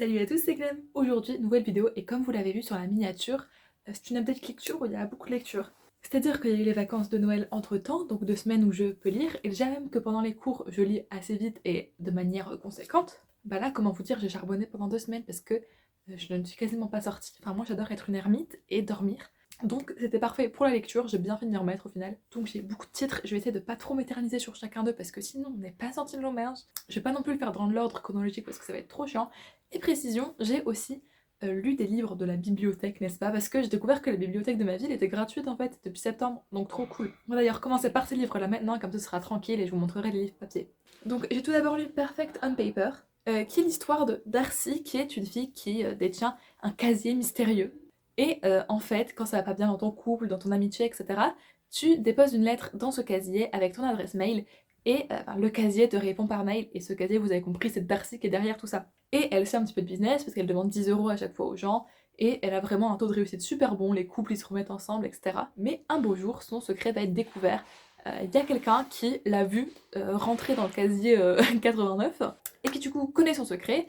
Salut à tous, c'est Clem. Aujourd'hui, nouvelle vidéo et comme vous l'avez vu sur la miniature, c'est une update lecture où il y a beaucoup de lectures. C'est-à-dire qu'il y a eu les vacances de Noël entre temps, donc 2 semaines où je peux lire, et déjà même que pendant les cours je lis assez vite et de manière conséquente. Bah là, comment vous dire, j'ai charbonné pendant 2 semaines parce que je ne suis quasiment pas sortie. Enfin, moi j'adore être une ermite et dormir. Donc c'était parfait pour la lecture, j'ai bien fait de m'y remettre au final. Donc j'ai beaucoup de titres, je vais essayer de pas trop m'éterniser sur chacun d'eux parce que sinon on n'est pas sorti de l'auberge. Je vais pas non plus le faire dans l'ordre chronologique parce que ça va être trop chiant. Et précision, j'ai aussi lu des livres de la bibliothèque, n'est-ce pas? Parce que j'ai découvert que la bibliothèque de ma ville était gratuite en fait depuis septembre, donc trop cool. On va d'ailleurs commencer par ces livres là maintenant, comme ça ce sera tranquille et je vous montrerai les livres papier. Donc j'ai tout d'abord lu Perfect on Paper, qui est l'histoire de Darcy, qui est une fille qui détient un casier mystérieux. Et en fait, quand ça va pas bien dans ton couple, dans ton amitié, etc., tu déposes une lettre dans ce casier avec ton adresse mail et le casier te répond par mail. Et ce casier, vous avez compris, c'est Darcy qui est derrière tout ça. Et elle sait un petit peu de business parce qu'elle demande 10 € à chaque fois aux gens et elle a vraiment un taux de réussite super bon, les couples ils se remettent ensemble, etc. Mais un beau jour, son secret va être découvert. Il y a quelqu'un qui l'a vu rentrer dans le casier 89 et qui du coup connaît son secret.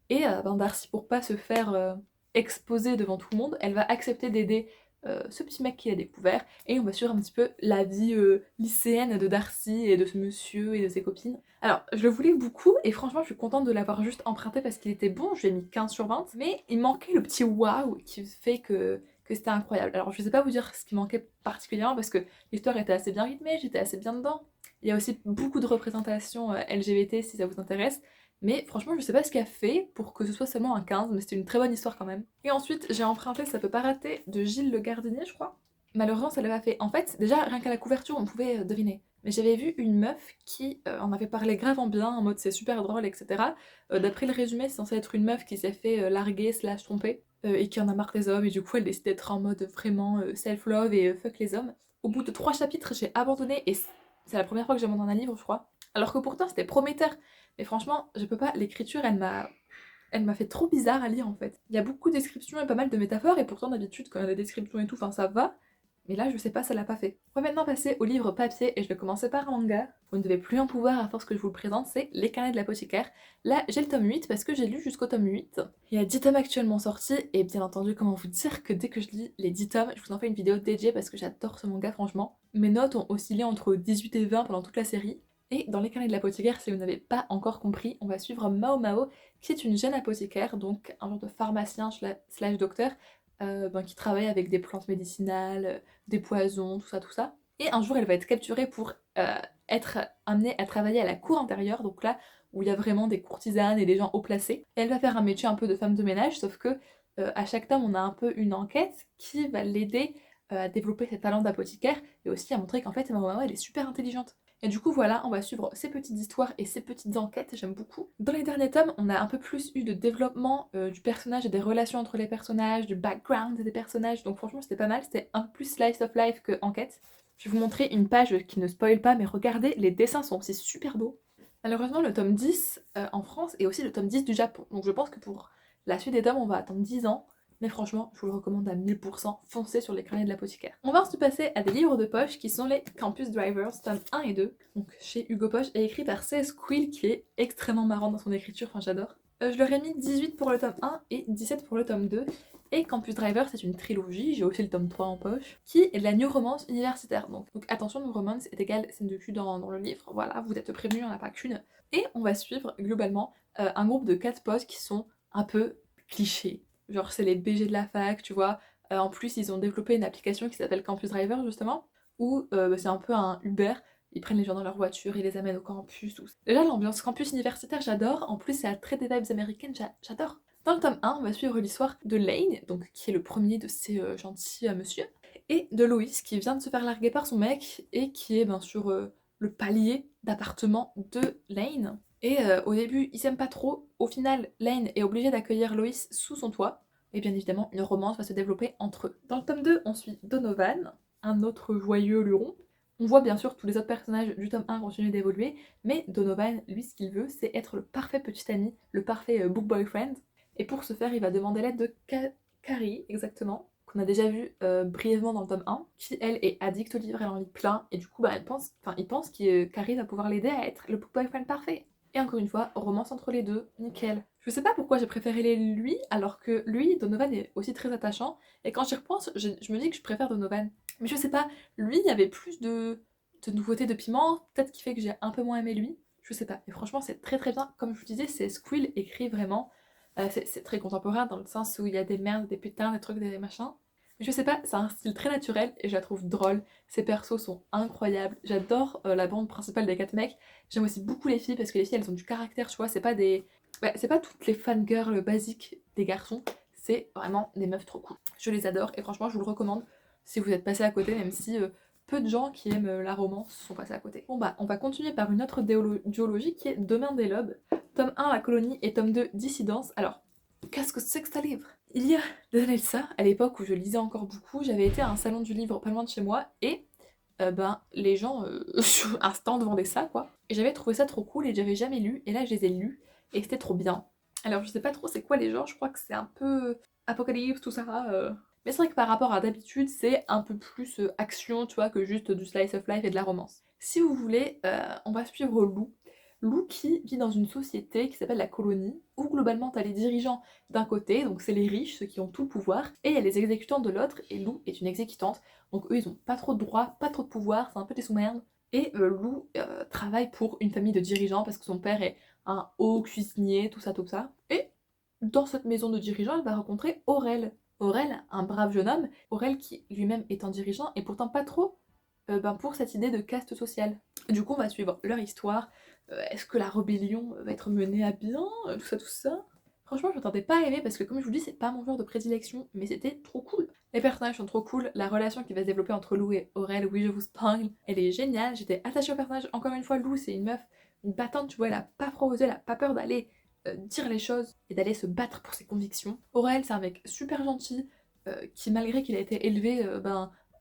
Et Darcy, pour pas se faire exposer devant tout le monde, elle va accepter d'aider ce petit mec qu'il a découvert. Et on va suivre un petit peu la vie lycéenne de Darcy et de ce monsieur et de ses copines. Alors, je le voulais beaucoup et franchement, je suis contente de l'avoir juste emprunté parce qu'il était bon. Je lui ai mis 15 sur 20. Mais il manquait le petit waouh qui fait que c'était incroyable. Alors, je sais pas vous dire ce qui manquait particulièrement parce que l'histoire était assez bien rythmée, j'étais assez bien dedans. Il y a aussi beaucoup de représentations LGBT si ça vous intéresse. Mais franchement, je sais pas ce qu'il a fait pour que ce soit seulement un 15, mais c'était une très bonne histoire quand même. Et ensuite, j'ai emprunté Ça peut pas rater de Gilles Le Gardinier, je crois. Malheureusement, ça l'a pas fait. En fait, déjà, rien qu'à la couverture, on pouvait deviner. Mais j'avais vu une meuf qui en avait parlé grave en bien, en mode c'est super drôle, etc. D'après le résumé, c'est censé être une meuf qui s'est fait larguer slash tromper et qui en a marre des hommes, et du coup, elle décide d'être en mode vraiment self-love et fuck les hommes. Au bout de 3 chapitres, j'ai abandonné et c'est la première fois que j'abandonne un livre, je crois. Alors que pourtant, c'était prometteur. Mais franchement, je peux pas, l'écriture, elle m'a fait trop bizarre à lire en fait. Il y a beaucoup de descriptions et pas mal de métaphores, et pourtant d'habitude, quand il y a des descriptions et tout, enfin ça va. Mais là, je sais pas, ça l'a pas fait. On va maintenant passer au livre papier, et je vais commencer par un manga. Vous ne devez plus en pouvoir à force que je vous le présente, c'est Les Carnets de l'apothicaire. Là, j'ai le tome 8 parce que j'ai lu jusqu'au tome 8. Il y a 10 tomes actuellement sortis, et bien entendu, comment vous dire que dès que je lis les 10 tomes, je vous en fais une vidéo dédiée parce que j'adore ce manga, franchement. Mes notes ont oscillé entre 18 et 20 pendant toute la série. Et dans Les Carnets de l'apothicaire, si vous n'avez pas encore compris, on va suivre Mao Mao, qui est une jeune apothicaire, donc un genre de pharmacien slash docteur, qui travaille avec des plantes médicinales, des poisons, tout ça, tout ça. Et un jour, elle va être capturée pour être amenée à travailler à la cour intérieure, donc là où il y a vraiment des courtisanes et des gens haut placés. Et elle va faire un métier un peu de femme de ménage, sauf que à chaque tome, on a un peu une enquête qui va l'aider à développer ses talents d'apothicaire et aussi à montrer qu'en fait, Mao Mao, elle est super intelligente. Et du coup, voilà, on va suivre ces petites histoires et ces petites enquêtes, j'aime beaucoup. Dans les derniers tomes, on a un peu plus eu de développement du personnage et des relations entre les personnages, du background des personnages, donc franchement, c'était pas mal, c'était un peu plus slice of life que enquête. Je vais vous montrer une page qui ne spoil pas, mais regardez, les dessins sont aussi super beaux. Malheureusement, le tome 10 en France est aussi le tome 10 du Japon, donc je pense que pour la suite des tomes, on va attendre 10 ans. Mais franchement, je vous le recommande à 1000%, foncez sur les carnets de l'apothicaire. On va ensuite passer à des livres de poche qui sont les Campus Drivers, tome 1 et 2, donc chez Hugo Poche, et écrit par C.S. Quill, qui est extrêmement marrant dans son écriture, enfin j'adore. Je leur ai mis 18 pour le tome 1 et 17 pour le tome 2. Et Campus Driver, c'est une trilogie, j'ai aussi le tome 3 en poche, qui est de la new romance universitaire. Donc attention, new romance est égal scène de cul dans le livre, voilà, vous êtes prévenus, il n'y en a pas qu'une. Et on va suivre globalement un groupe de 4 potes qui sont un peu clichés. Genre c'est les BG de la fac, tu vois. En plus, ils ont développé une application qui s'appelle Campus Driver, justement, où c'est un peu un Uber. Ils prennent les gens dans leur voiture, ils les amènent au campus, tout. Déjà, l'ambiance campus universitaire, j'adore. En plus, ça a très des vibes américaines, j'adore. Dans le tome 1, on va suivre l'histoire de Lane, donc qui est le premier de ces gentils monsieur, et de Loïs, qui vient de se faire larguer par son mec, et qui est bien sûr le palier d'appartement de Lane. Et au début, ils s'aiment pas trop. Au final, Lane est obligée d'accueillir Loïs sous son toit. Et bien évidemment, une romance va se développer entre eux. Dans le tome 2, on suit Donovan, un autre joyeux luron. On voit bien sûr tous les autres personnages du tome 1 continuer d'évoluer, mais Donovan, lui, ce qu'il veut, c'est être le parfait petit ami, le parfait book boyfriend. Et pour ce faire, il va demander l'aide de Carrie, exactement, qu'on a déjà vu brièvement dans le tome 1, qui elle est addict au livre, elle en lit plein, et du coup, il pense que Carrie va pouvoir l'aider à être le book boyfriend parfait. Et encore une fois, romance entre les deux, nickel. Je sais pas pourquoi j'ai préféré lui, alors que lui, Donovan est aussi très attachant. Et quand j'y repense, je me dis que je préfère Donovan. Mais je sais pas, lui, il y avait plus de nouveautés, de piment, peut-être qui fait que j'ai un peu moins aimé lui. Je sais pas. Et franchement, c'est très très bien. Comme je vous disais, c'est Squill écrit vraiment. C'est très contemporain dans le sens où il y a des merdes, des putains, des trucs, des machins. Mais je sais pas, c'est un style très naturel et je la trouve drôle. Ses persos sont incroyables. J'adore la bande principale des 4 mecs. J'aime aussi beaucoup les filles parce que les filles elles ont du caractère, tu vois. C'est pas des. Ouais, c'est pas toutes les fangirls basiques des garçons. C'est vraiment des meufs trop cool. Je les adore et franchement, je vous le recommande si vous êtes passé à côté, même si peu de gens qui aiment la romance sont passés à côté. Bon bah, on va continuer par une autre duologie qui est Demain des Lobes. Tome 1, La Colonie, et tome 2, Dissidence. Alors, qu'est-ce que c'est que ce livre? Il y a des années de ça, à l'époque où je lisais encore beaucoup, j'avais été à un salon du livre pas loin de chez moi et les gens sur un stand vendaient ça quoi. Et j'avais trouvé ça trop cool et j'avais jamais lu et là je les ai lus et c'était trop bien. Alors je sais pas trop c'est quoi les genres, je crois que c'est un peu apocalypse tout ça. Mais c'est vrai que par rapport à d'habitude c'est un peu plus action tu vois que juste du slice of life et de la romance. Si vous voulez, on va suivre Lou. Lou qui vit dans une société qui s'appelle la colonie, où globalement t'as les dirigeants d'un côté, donc c'est les riches, ceux qui ont tout le pouvoir, et il y a les exécutants de l'autre, et Lou est une exécutante, donc eux ils ont pas trop de droits, pas trop de pouvoir, c'est un peu des sous-merdes. Et Lou travaille pour une famille de dirigeants parce que son père est un haut cuisinier, tout ça, tout ça. Et dans cette maison de dirigeants, elle va rencontrer Aurel. Aurel, un brave jeune homme, Aurel qui lui-même est un dirigeant et pourtant pas trop pour cette idée de caste sociale. Du coup, on va suivre leur histoire. Est-ce que la rébellion va être menée à bien? Tout ça, tout ça. Franchement, je m'attendais pas à aimer parce que, comme je vous dis, c'est pas mon genre de prédilection, mais c'était trop cool. Les personnages sont trop cool, la relation qui va se développer entre Lou et Aurel, oui, je vous spoil, elle est géniale. J'étais attachée au personnage. Encore une fois, Lou, c'est une meuf, une battante, tu vois, elle a pas froid aux yeux, elle a pas peur d'aller dire les choses et d'aller se battre pour ses convictions. Aurel, c'est un mec super gentil qui, malgré qu'il a été élevé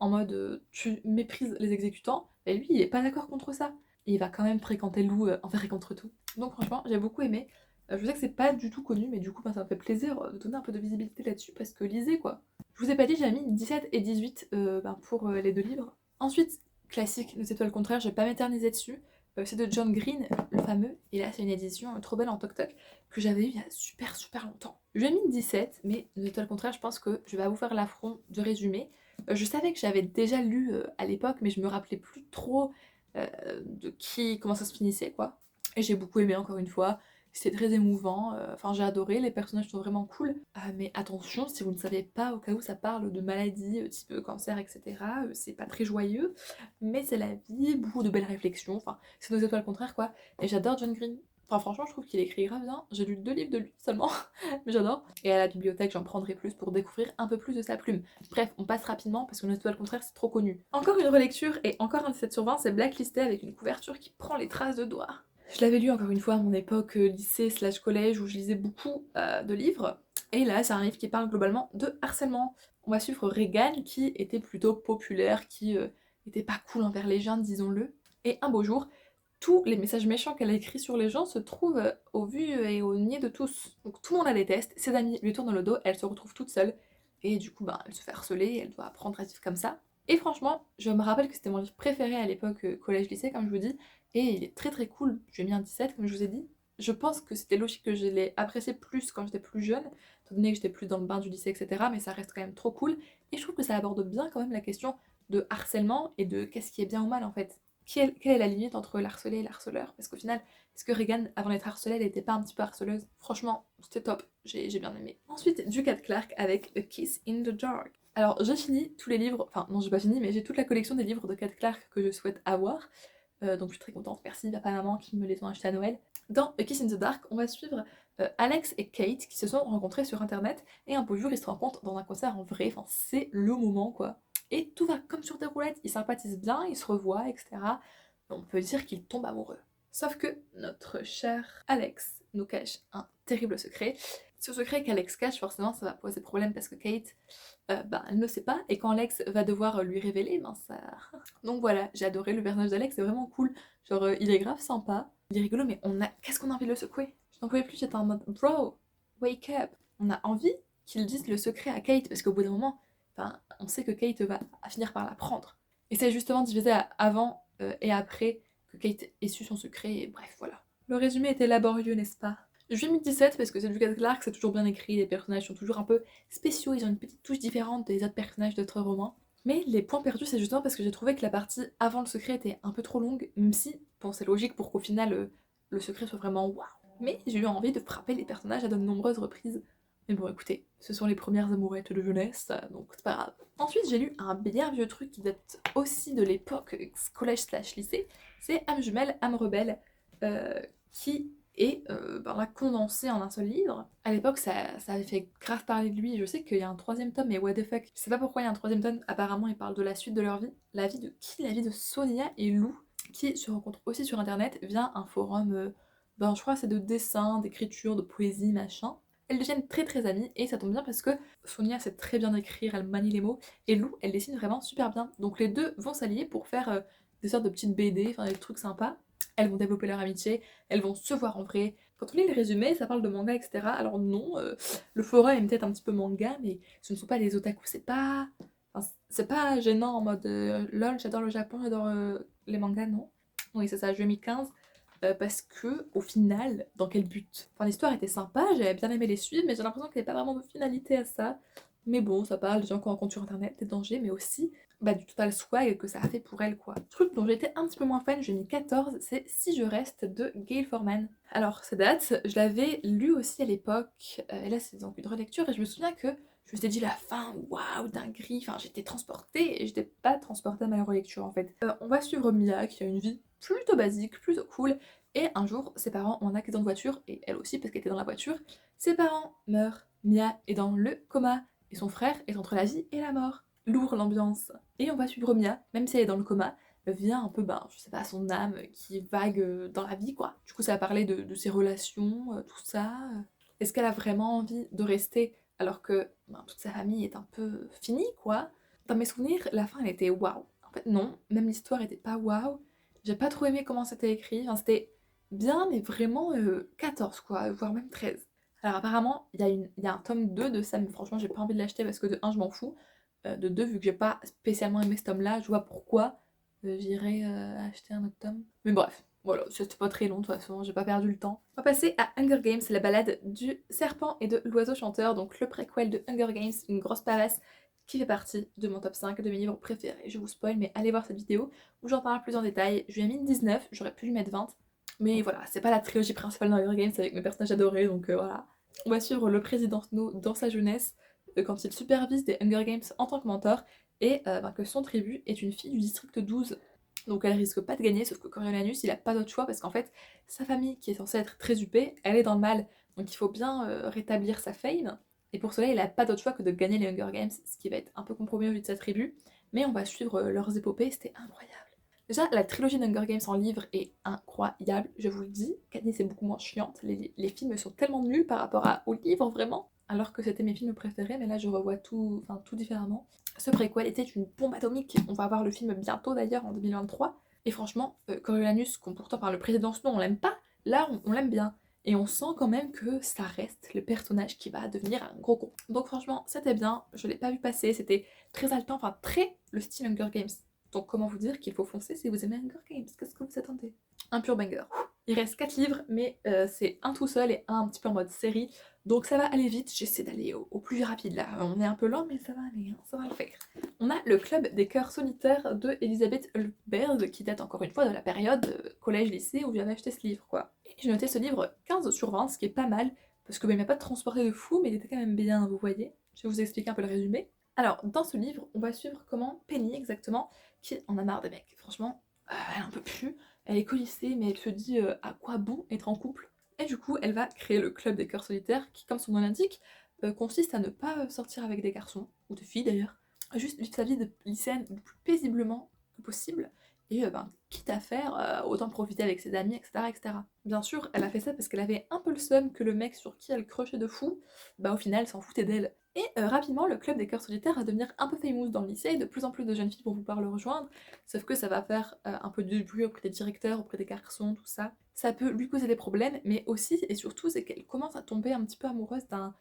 en mode tu méprises les exécutants, et lui il est pas d'accord contre ça. Et il va quand même fréquenter Lou envers et contre tout. Donc franchement, j'ai beaucoup aimé. Je sais que c'est pas du tout connu, mais du coup ça me fait plaisir de donner un peu de visibilité là-dessus parce que lisez quoi. Je vous ai pas dit, j'ai mis 17 et 18 pour les 2 livres. Ensuite, classique, Les Étoiles Contraires, je vais pas m'éterniser dessus. C'est de John Green, le fameux, et là c'est une édition trop belle en toc-toc que j'avais eu il y a super super longtemps. J'ai mis 17, mais Les Étoiles Contraires, je pense que je vais vous faire l'affront de résumer. Je savais que j'avais déjà lu à l'époque, mais je me rappelais plus trop euh, comment ça se finissait, quoi. Et j'ai beaucoup aimé, encore une fois. C'était très émouvant. Enfin, j'ai adoré. Les personnages sont vraiment cool. Mais attention, si vous ne savez pas, au cas où ça parle de maladies type cancer, etc., c'est pas très joyeux. Mais c'est la vie, beaucoup de belles réflexions. Enfin, c'est nos étoiles contraires, quoi. Et j'adore John Green. Enfin, franchement, je trouve qu'il écrit grave bien. J'ai lu 2 livres de lui seulement, mais j'adore. Et à la bibliothèque, j'en prendrai plus pour découvrir un peu plus de sa plume. Bref, on passe rapidement parce que Nos étoiles contraires, c'est trop connu. Encore une relecture et encore un 17 sur 20, c'est Blacklisté avec une couverture qui prend les traces de doigts. Je l'avais lu encore une fois à mon époque lycée/collège où je lisais beaucoup de livres. Et là, c'est un livre qui parle globalement de harcèlement. On va suivre Regan qui était plutôt populaire, qui était pas cool envers les gens, disons-le. Et un beau jour, tous les messages méchants qu'elle a écrits sur les gens se trouvent au vu et au niais de tous. Donc tout le monde la déteste, ses amis lui tournent le dos, elle se retrouve toute seule. Et du coup, elle se fait harceler, elle doit apprendre à vivre comme ça. Et franchement, je me rappelle que c'était mon livre préféré à l'époque collège-lycée, comme je vous dis. Et il est très très cool. Je lui ai mis un 17, comme je vous ai dit. Je pense que c'était logique que je l'ai apprécié plus quand j'étais plus jeune, étant donné que j'étais plus dans le bain du lycée, etc. Mais ça reste quand même trop cool. Et je trouve que ça aborde bien quand même la question de harcèlement et de qu'est-ce qui est bien ou mal en fait. Quelle est la limite entre l'harcelé et l'harceleur? Parce qu'au final, est-ce que Regan, avant d'être harcelée, elle était pas un petit peu harceleuse? Franchement, c'était top, j'ai bien aimé. Ensuite, du Cat Clark avec A Kiss in the Dark. Alors, j'ai fini tous les livres, enfin non, j'ai pas fini, mais j'ai toute la collection des livres de Cat Clark que je souhaite avoir. Donc je suis très contente, merci papa et maman qui me les ont achetés à Noël. Dans A Kiss in the Dark, on va suivre Alex et Kate qui se sont rencontrés sur internet et un beau jour ils se rencontrent dans un concert en vrai, enfin c'est le moment quoi. Et tout va comme sur des roulettes, ils sympathisent bien, ils se revoient, etc. On peut dire qu'ils tombent amoureux. Sauf que notre cher Alex nous cache un terrible secret. Ce secret qu'Alex cache, forcément, ça va poser problème parce que Kate, elle ne sait pas. Et quand Alex va devoir lui révéler, ça... Donc voilà, j'ai adoré le personnage d'Alex, c'est vraiment cool. Genre, il est grave sympa, il est rigolo, mais qu'est-ce qu'on a envie de le secouer? Je n'en pouvais plus, j'étais en mode, bro, wake up. On a envie qu'il dise le secret à Kate, parce qu'au bout d'un moment, on sait que Kate va finir par l'apprendre. Et c'est justement divisé à avant et après que Kate ait su son secret, et bref, voilà. Le résumé était laborieux, n'est-ce pas? Je lui ai mis 17 parce que c'est Lucas Clark, c'est toujours bien écrit, les personnages sont toujours un peu spéciaux, ils ont une petite touche différente des autres personnages d'autres romans. Mais les points perdus, c'est justement parce que j'ai trouvé que la partie avant le secret était un peu trop longue, même si, bon, c'est logique pour qu'au final, le secret soit vraiment waouh. Mais j'ai eu envie de frapper les personnages à de nombreuses reprises. Mais bon, écoutez, ce sont les premières amourettes de jeunesse, donc c'est pas grave. Ensuite, j'ai lu un bien vieux truc qui date aussi de l'époque collège/lycée, c'est Âme jumelle, âme rebelle, qui est là, condensé en un seul livre. À l'époque, ça avait fait grave parler de lui. Je sais qu'il y a un troisième tome, mais what the fuck. Je sais pas pourquoi il y a un troisième tome. Apparemment, il parle de la suite de leur vie. La vie de qui? La vie de Sonia et Lou, qui se rencontrent aussi sur internet via un forum, je crois que c'est de dessin, d'écriture, de poésie, machin. Elles deviennent très très amies et ça tombe bien parce que Sonia sait très bien écrire, elle manie les mots, et Lou, elle dessine vraiment super bien. Donc les deux vont s'allier pour faire des sortes de petites BD, enfin des trucs sympas. Elles vont développer leur amitié, elles vont se voir en vrai. Quand on lit les résumés, ça parle de manga, etc. Alors non, le forum est peut-être un petit peu manga, mais ce ne sont pas les otaku, c'est pas gênant en mode lol, j'adore le Japon, j'adore les mangas, non. Oui, c'est ça, je lui ai mis 15 parce que, au final, dans quel but? Enfin, l'histoire était sympa, j'avais bien aimé les suivre, mais j'ai l'impression qu'il n'y avait pas vraiment de finalité à ça. Mais bon, ça parle des gens qu'on rencontre sur internet, des dangers, mais aussi du total swag que ça a fait pour elle, quoi. Truc dont j'étais un petit peu moins fan, j'ai mis 14, c'est Si je reste de Gail Forman. Alors, ça date, je l'avais lu aussi à l'époque, et là c'est donc une relecture, et je me souviens que je me suis dit la fin, waouh, dinguerie, enfin j'étais transportée, et j'étais pas transportée à ma relecture en fait. On va suivre Mia, qui a une vie plutôt basique, plutôt cool, et un jour, ses parents ont un accident de voiture, et elle aussi parce qu'elle était dans la voiture, ses parents meurent, Mia est dans le coma, et son frère est entre la vie et la mort. Lourd l'ambiance. Et on va suivre Mia, même si elle est dans le coma, via un peu, je sais pas, son âme qui vague dans la vie, quoi. Du coup, ça va parler de ses relations, tout ça. Est-ce qu'elle a vraiment envie de rester alors que toute sa famille est un peu finie, quoi? Dans mes souvenirs, la fin, elle était waouh. En fait, non, même l'histoire était pas waouh. J'ai pas trop aimé comment c'était écrit. Enfin, c'était bien, mais vraiment 14, quoi, voire même 13. Alors apparemment, il y a un tome 2 de ça, mais franchement, j'ai pas envie de l'acheter parce que de un je m'en fous. De 2 vu que j'ai pas spécialement aimé ce tome-là, je vois pourquoi j'irais acheter un autre tome. Mais bref, voilà, c'était pas très long de toute façon, j'ai pas perdu le temps. On va passer à Hunger Games, la balade du serpent et de l'oiseau chanteur, donc le préquel de Hunger Games, une grosse palace qui fait partie de mon top 5 de mes livres préférés. Je vous spoil, mais allez voir cette vidéo où j'en parle plus en détail. Je lui ai mis 19, j'aurais pu lui mettre 20. Mais voilà, c'est pas la trilogie principale d'Hunger Games avec mes personnages adorés, donc voilà. On va suivre le président Snow dans sa jeunesse, quand il supervise des Hunger Games en tant que mentor, et que son tribu est une fille du district 12. Donc elle risque pas de gagner, sauf que Coriolanus, il a pas d'autre choix, parce qu'en fait, sa famille, qui est censée être très huppée, elle est dans le mal. Donc il faut bien rétablir sa fame, et pour cela, il a pas d'autre choix que de gagner les Hunger Games, ce qui va être un peu compromis au vu de sa tribu. Mais on va suivre leurs épopées, c'était incroyable. Déjà, la trilogie d'Hunger Games en livre est incroyable, je vous le dis. Katniss est beaucoup moins chiante, les films sont tellement nuls par rapport aux livres, vraiment. Alors que c'était mes films préférés, mais là je revois tout différemment. Ce préquel était une bombe atomique, on va voir le film bientôt d'ailleurs, en 2023. Et franchement, Coriolanus, qu'on pourtant par le président Snow, on l'aime pas, là on l'aime bien. Et on sent quand même que ça reste le personnage qui va devenir un gros con. Donc franchement, c'était bien, je l'ai pas vu passer, c'était très haletant, enfin très le style Hunger Games. Donc comment vous dire qu'il faut foncer si vous aimez Hunger Games? Qu'est-ce que vous attendez? Un pur banger. Il reste 4 livres, mais c'est un tout seul et un petit peu en mode série. Donc ça va aller vite, j'essaie d'aller au plus rapide là. On est un peu lent, mais ça va aller, hein, ça va le faire. On a le club des cœurs solitaires de Elisabeth Hultberg, qui date encore une fois de la période collège-lycée où j'avais acheté ce livre, quoi. Et j'ai noté ce livre 15 sur 20, ce qui est pas mal, parce que il m'a pas transporté de fou, mais il était quand même bien, vous voyez. Je vais vous expliquer un peu le résumé. Alors, dans ce livre, on va suivre comment Penny, exactement, qui en a marre des mecs. Franchement, elle en peut plus. Elle est colissée, mais elle se dit à quoi bon être en couple. Et du coup, elle va créer le club des cœurs solitaires, qui, comme son nom l'indique, consiste à ne pas sortir avec des garçons, ou de filles d'ailleurs, juste vivre sa vie de lycéenne le plus paisiblement que possible, et quitte à faire, autant profiter avec ses amis, etc., etc. Bien sûr, elle a fait ça parce qu'elle avait un peu le seum que le mec sur qui elle crushait de fou, au final, s'en foutait d'elle. Et rapidement, le club des cœurs solitaires va devenir un peu famous dans le lycée, et de plus en plus de jeunes filles vont vouloir le rejoindre, sauf que ça va faire un peu de bruit auprès des directeurs, auprès des garçons, tout ça. Ça peut lui causer des problèmes, mais aussi et surtout, c'est qu'elle commence à tomber un petit peu amoureuse d'un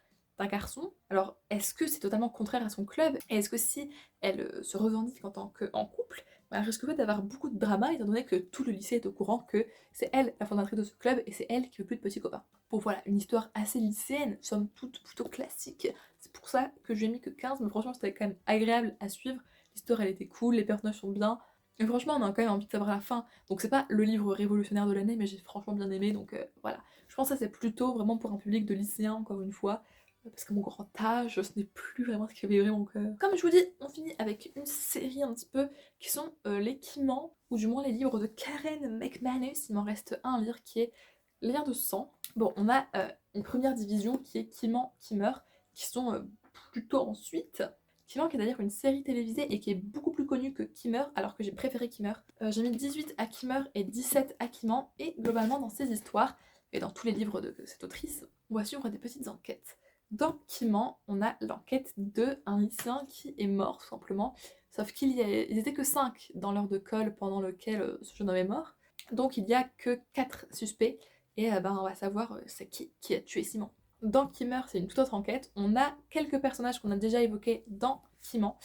garçon. Alors, est-ce que c'est totalement contraire à son club? Et est-ce que si elle se revendique en tant qu'en couple, elle risque pas d'avoir beaucoup de drama étant donné que tout le lycée est au courant que c'est elle la fondatrice de ce club et c'est elle qui veut plus de petits copains. Bon voilà, une histoire assez lycéenne, somme toute plutôt classique. C'est pour ça que je lui ai mis que 15, mais franchement c'était quand même agréable à suivre. L'histoire elle était cool, les personnages sont bien. Et franchement on a quand même envie de savoir la fin. Donc c'est pas le livre révolutionnaire de l'année, mais j'ai franchement bien aimé, donc voilà. Je pense que ça c'est plutôt vraiment pour un public de lycéens encore une fois. Parce que mon grand âge, ce n'est plus vraiment ce qui avait vibrait mon cœur. Comme je vous dis, on finit avec une série un petit peu qui sont les Kimans, ou du moins les livres de Karen McManus. Il m'en reste un à lire qui est Lien de sang. Bon, on a une première division qui est Kimans qui meurt, qui sont plutôt ensuite. Kimans qui est d'ailleurs une série télévisée et qui est beaucoup plus connue que Kimmer, alors que j'ai préféré Kimmer. J'ai mis 18 à Kimmer et 17 à Kimans, et globalement dans ces histoires, et dans tous les livres de cette autrice, on va suivre des petites enquêtes. Dans Kimman, on a l'enquête de un lycéen qui est mort, tout simplement. Sauf ils étaient que 5 dans l'heure de colle pendant lequel ce jeune homme est mort. Donc il n'y a que 4 suspects. Et on va savoir c'est qui a tué Simon. Dans Kimmer, c'est une toute autre enquête. On a quelques personnages qu'on a déjà évoqués dans Kimman.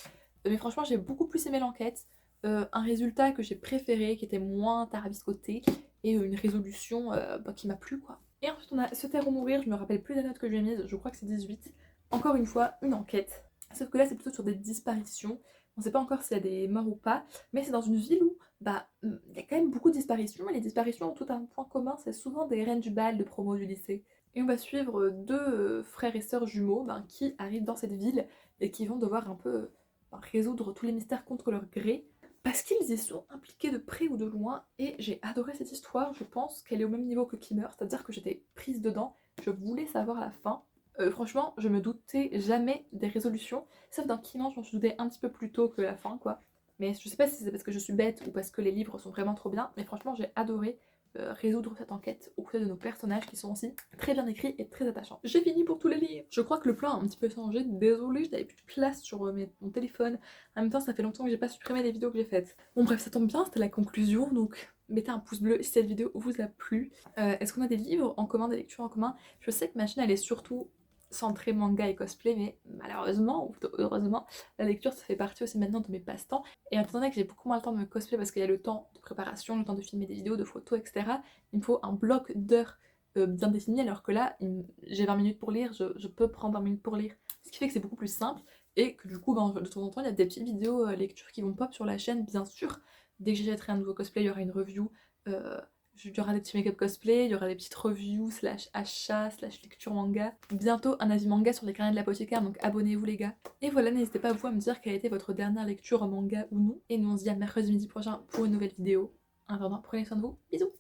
Mais franchement, j'ai beaucoup plus aimé l'enquête. Un résultat que j'ai préféré, qui était moins tarabiscoté. Et une résolution qui m'a plu, quoi. Et ensuite on a Se taire ou mourir, je me rappelle plus la note que je lui ai mise, je crois que c'est 18. Encore une fois, une enquête. Sauf que là c'est plutôt sur des disparitions. On sait pas encore s'il y a des morts ou pas, mais c'est dans une ville où il y a quand même beaucoup de disparitions, et les disparitions ont tout un point commun, c'est souvent des reines du bal de promo du lycée. Et on va suivre deux frères et sœurs jumeaux qui arrivent dans cette ville et qui vont devoir un peu résoudre tous les mystères contre leur gré parce qu'ils y sont impliqués de près ou de loin, et j'ai adoré cette histoire. Je pense qu'elle est au même niveau que Kimmer, c'est-à-dire que j'étais prise dedans, je voulais savoir la fin. Franchement, je me doutais jamais des résolutions, sauf dans Kimmer, je m'en suis douté un petit peu plus tôt que la fin, quoi. Mais je sais pas si c'est parce que je suis bête ou parce que les livres sont vraiment trop bien, mais franchement, j'ai adoré résoudre cette enquête aux côtés de nos personnages qui sont aussi très bien écrits et très attachants. J'ai fini pour tous les livres. Je crois que le plan a un petit peu changé, désolée, je n'avais plus de place sur mon téléphone. En même temps, ça fait longtemps que j'ai pas supprimé les vidéos que j'ai faites. Bon bref, ça tombe bien, c'était la conclusion, donc mettez un pouce bleu si cette vidéo vous a plu. Est-ce qu'on a des livres en commun, des lectures en commun? Je sais que ma chaîne elle est surtout centrée manga et cosplay, mais malheureusement, ou plutôt heureusement, la lecture ça fait partie aussi maintenant de mes passe-temps. Et étant donné que j'ai beaucoup moins le temps de me cosplay parce qu'il y a le temps de préparation, le temps de filmer des vidéos, de photos, etc., il me faut un bloc d'heures bien défini, alors que là, j'ai 20 minutes pour lire, je peux prendre 20 minutes pour lire. Ce qui fait que c'est beaucoup plus simple, et que du coup, de temps en temps, il y a des petites vidéos lecture qui vont pop sur la chaîne, bien sûr. Dès que j'achèterai un nouveau cosplay, il y aura une review. Il y aura des petits make-up cosplay, il y aura des petites reviews, slash achats, slash lecture manga. Bientôt un avis manga sur les carnets de l'apothicaire, donc abonnez-vous les gars. Et voilà, n'hésitez pas vous à me dire quelle a été votre dernière lecture en manga ou non. Et nous on se dit à mercredi midi prochain pour une nouvelle vidéo. En attendant, prenez soin de vous, bisous.